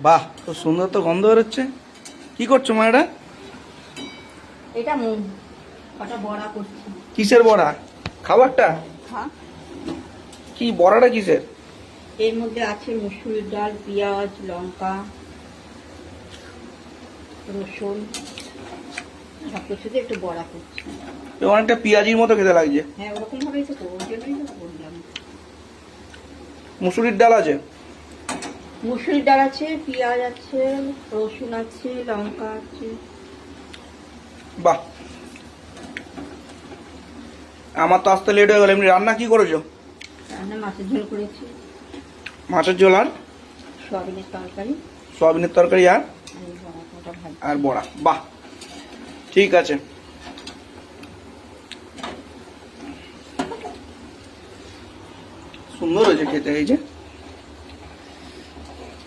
বাহ, খুব সুন্দর তো গন্ধ বেরোচ্ছে। কি করছো মা এটা? এটা কটা বড়া করছি। কিসের বড়া? খাবারটা? হ্যাঁ, কি বড়াটা কিসের? এর মধ্যে আছে মুসুরির ডাল, পেঁয়াজ, লঙ্কা, রসুন, সব কিছু দিয়ে একটু বড়া করছি। এ অনেকটা পেঁয়াজির মতো খেতে লাগছে। হ্যাঁ, ওরকম ভাবেই তো করবো, ওই জন্যই তো করলাম। মুসুরির ডাল আছে? মুসুরির ডাল আছে, পেঁয়াজ আছে, রসুন আছে, লঙ্কা আছে। বাহ, আমার তো আসতে লেট হয়ে গেল। এমনি রান্না কি করেছো? রান্না মাছের ঝোল করেছি, মাছের ঝোল আর সয়াবিনের তরকারি, সয়াবিনের তরকারি আর আর এই বড়া কটা ভাজি। আর বড়া। বাহ, ঠিক আছে। সুন্দর হয়েছে খেতে, এই যে